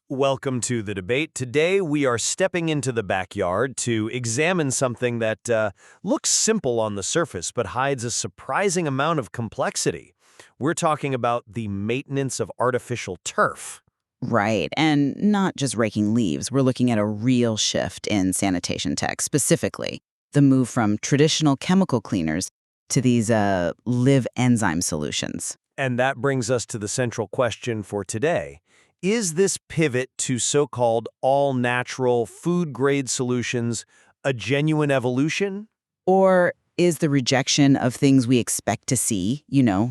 Welcome to the debate. Today we are stepping into the backyard to examine something that looks simple on the surface but hides a surprising amount of complexity. We're talking about the maintenance of artificial turf. Right, and not just raking leaves. We're looking at a real shift in sanitation tech, specifically the move from traditional chemical cleaners to these live enzyme solutions. And that brings us to the central question for today. Is this pivot to so-called all-natural, food-grade solutions a genuine evolution? Or is the rejection of things we expect to see,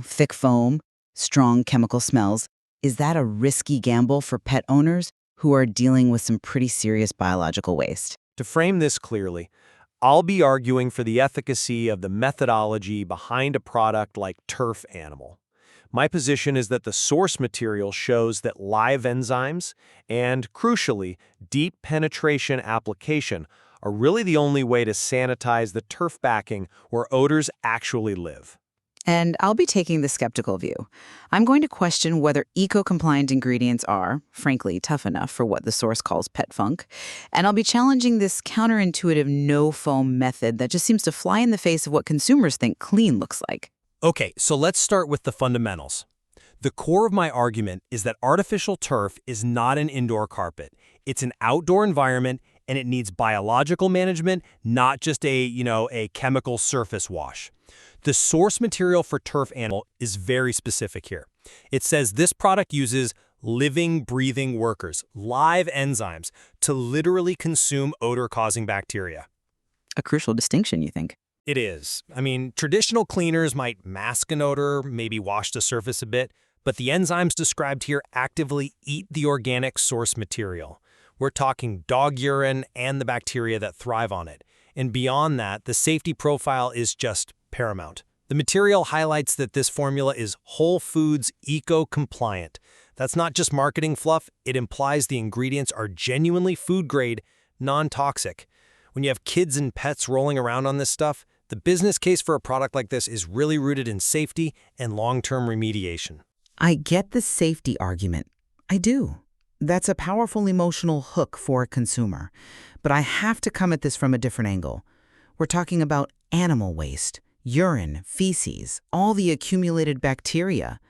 thick foam, strong chemical smells, is that a risky gamble for pet owners who are dealing with some pretty serious biological waste? To frame this clearly, I'll be arguing for the efficacy of the methodology behind a product like Turf Animal. My position is that the source material shows that live enzymes and, crucially, deep penetration application are really the only way to sanitize the turf backing where odors actually live. And I'll be taking the skeptical view. I'm going to question whether eco-compliant ingredients are, frankly, tough enough for what the source calls pet funk. And I'll be challenging this counterintuitive no-foam method that just seems to fly in the face of what consumers think clean looks like. Okay, so let's start with the fundamentals. The core of my argument is that artificial turf is not an indoor carpet. It's an outdoor environment, and it needs biological management, not just a chemical surface wash. The source material for Turf Animal is very specific here. It says this product uses living, breathing workers, live enzymes, to literally consume odor-causing bacteria. A crucial distinction, you think? It is. I mean, traditional cleaners might mask an odor, maybe wash the surface a bit, but the enzymes described here actively eat the organic source material. We're talking dog urine and the bacteria that thrive on it. And beyond that, the safety profile is just paramount. The material highlights that this formula is Whole Foods eco-compliant. That's not just marketing fluff, it implies the ingredients are genuinely food-grade, non-toxic. When you have kids and pets rolling around on this stuff, the business case for a product like this is really rooted in safety and long-term remediation. I get the safety argument. I do. That's a powerful emotional hook for a consumer. But I have to come at this from a different angle. We're talking about animal waste, urine, feces, all the accumulated bacteria.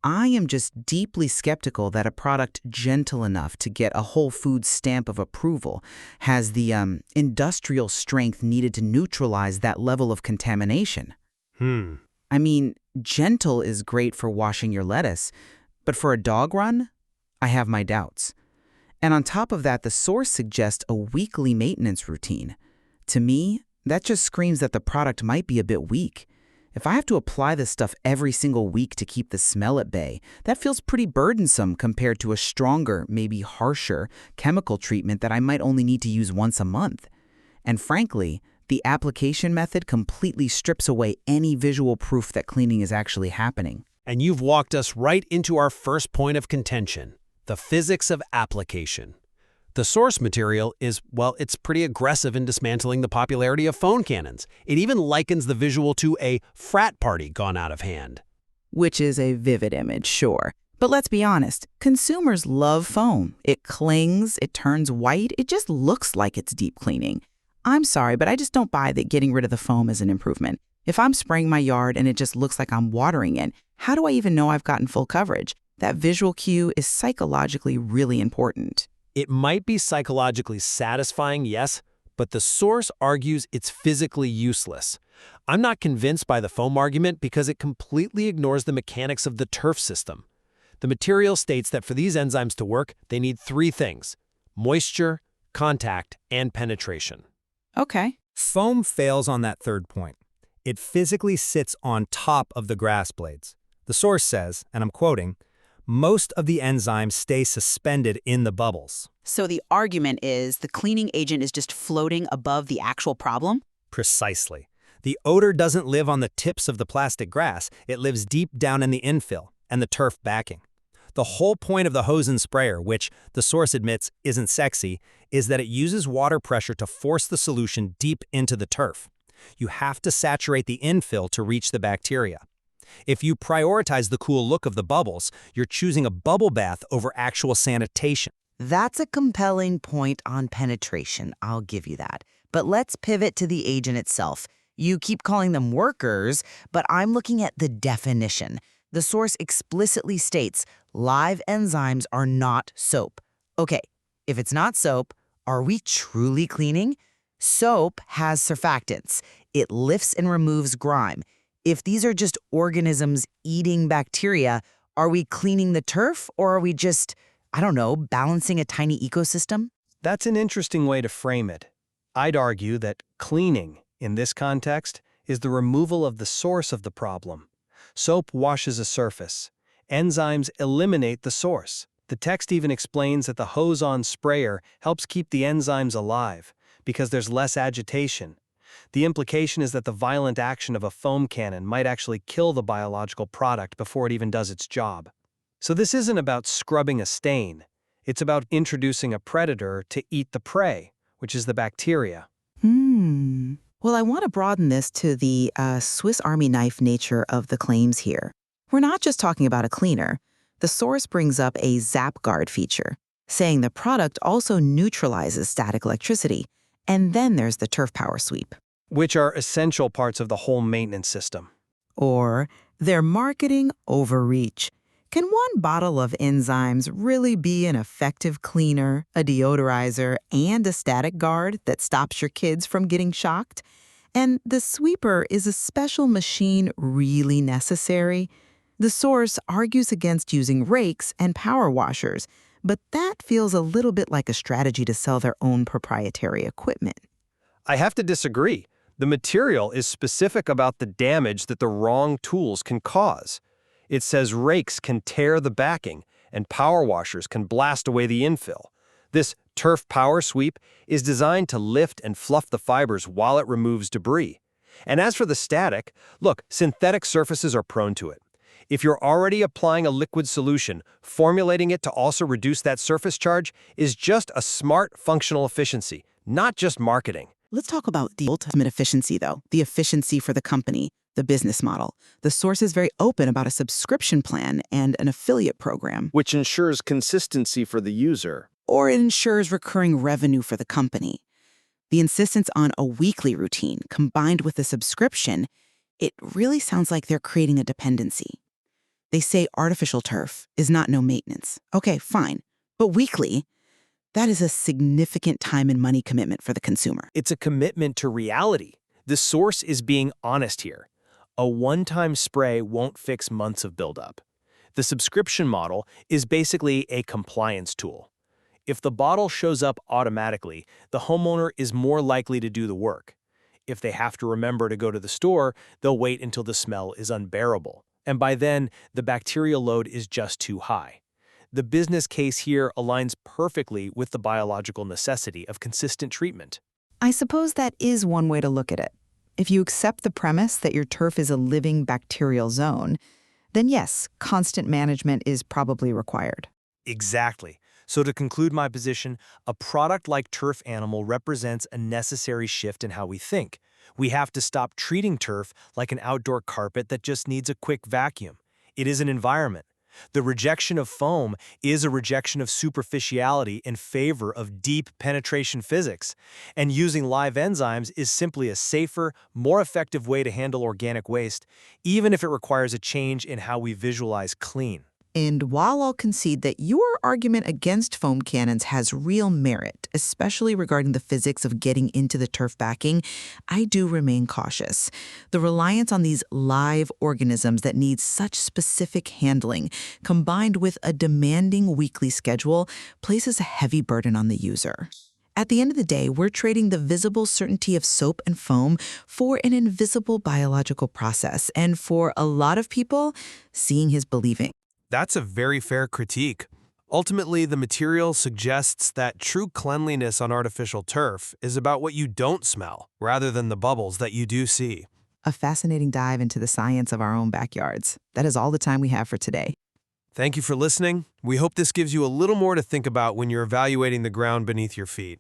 I am just deeply skeptical that a product gentle enough to get a Whole Foods stamp of approval has the industrial strength needed to neutralize that level of contamination. I mean, gentle is great for washing your lettuce, but for a dog run, I have my doubts. And on top of that, the source suggests a weekly maintenance routine. To me, that just screams that the product might be a bit weak. If I have to apply this stuff every single week to keep the smell at bay, that feels pretty burdensome compared to a stronger, maybe harsher, chemical treatment that I might only need to use once a month. And frankly, the application method completely strips away any visual proof that cleaning is actually happening. And you've walked us right into our first point of contention, the physics of application. The source material is, well, it's pretty aggressive in dismantling the popularity of phone cannons. It even likens the visual to a frat party gone out of hand. Which is a vivid image, sure. But let's be honest, consumers love foam. It clings, it turns white, it just looks like it's deep cleaning. I'm sorry, but I just don't buy that getting rid of the foam is an improvement. If I'm spraying my yard and it just looks like I'm watering it, how do I even know I've gotten full coverage? That visual cue is psychologically really important. It might be psychologically satisfying, yes, but the source argues it's physically useless. I'm not convinced by the foam argument because it completely ignores the mechanics of the turf system. The material states that for these enzymes to work, they need three things: moisture, contact, and penetration. Okay. Foam fails on that third point. It physically sits on top of the grass blades. The source says, and I'm quoting, most of the enzymes stay suspended in the bubbles. So the argument is the cleaning agent is just floating above the actual problem? Precisely. The odor doesn't live on the tips of the plastic grass. It lives deep down in the infill and the turf backing. The whole point of the hose and sprayer, which the source admits isn't sexy, is that it uses water pressure to force the solution deep into the turf. You have to saturate the infill to reach the bacteria. If you prioritize the cool look of the bubbles, you're choosing a bubble bath over actual sanitation. That's a compelling point on penetration, I'll give you that. But let's pivot to the agent itself. You keep calling them workers, but I'm looking at the definition. The source explicitly states live enzymes are not soap. Okay, if it's not soap, are we truly cleaning? Soap has surfactants. It lifts and removes grime. If these are just organisms eating bacteria, are we cleaning the turf or are we just, I don't know, balancing a tiny ecosystem? That's an interesting way to frame it. I'd argue that cleaning, in this context, is the removal of the source of the problem. Soap washes a surface. Enzymes eliminate the source. The text even explains that the hose-on sprayer helps keep the enzymes alive because there's less agitation. The implication is that the violent action of a foam cannon might actually kill the biological product before it even does its job. So this isn't about scrubbing a stain. It's about introducing a predator to eat the prey, which is the bacteria. Well, I want to broaden this to the Swiss Army knife nature of the claims here. We're not just talking about a cleaner. The source brings up a ZapGuard feature, saying the product also neutralizes static electricity. And then there's the turf power sweep. Which are essential parts of the whole maintenance system. Or their marketing overreach. Can one bottle of enzymes really be an effective cleaner, a deodorizer, and a static guard that stops your kids from getting shocked? And the sweeper is a special machine really necessary? The source argues against using rakes and power washers, but that feels a little bit like a strategy to sell their own proprietary equipment. I have to disagree. The material is specific about the damage that the wrong tools can cause. It says rakes can tear the backing and power washers can blast away the infill. This turf power sweep is designed to lift and fluff the fibers while it removes debris. And as for the static, look, synthetic surfaces are prone to it. If you're already applying a liquid solution, formulating it to also reduce that surface charge is just a smart functional efficiency, not just marketing. Let's talk about the ultimate efficiency, though, the efficiency for the company, the business model. The source is very open about a subscription plan and an affiliate program. Which ensures consistency for the user. Or it ensures recurring revenue for the company. The insistence on a weekly routine combined with a subscription, it really sounds like they're creating a dependency. They say artificial turf is not no maintenance. Okay, fine. But weekly, that is a significant time and money commitment for the consumer. It's a commitment to reality. The source is being honest here. A one-time spray won't fix months of buildup. The subscription model is basically a compliance tool. If the bottle shows up automatically, the homeowner is more likely to do the work. If they have to remember to go to the store, they'll wait until the smell is unbearable. And by then, the bacterial load is just too high. The business case here aligns perfectly with the biological necessity of consistent treatment. I suppose that is one way to look at it. If you accept the premise that your turf is a living bacterial zone, then yes, constant management is probably required. Exactly. So to conclude my position, a product like Turf Animal represents a necessary shift in how we think. We have to stop treating turf like an outdoor carpet that just needs a quick vacuum. It is an environment. The rejection of foam is a rejection of superficiality in favor of deep penetration physics. And using live enzymes is simply a safer, more effective way to handle organic waste, even if it requires a change in how we visualize clean. And while I'll concede that your argument against foam cannons has real merit, especially regarding the physics of getting into the turf backing, I do remain cautious. The reliance on these live organisms that need such specific handling, combined with a demanding weekly schedule, places a heavy burden on the user. At the end of the day, we're trading the visible certainty of soap and foam for an invisible biological process, and for a lot of people, seeing is believing. That's a very fair critique. Ultimately, the material suggests that true cleanliness on artificial turf is about what you don't smell, rather than the bubbles that you do see. A fascinating dive into the science of our own backyards. That is all the time we have for today. Thank you for listening. We hope this gives you a little more to think about when you're evaluating the ground beneath your feet.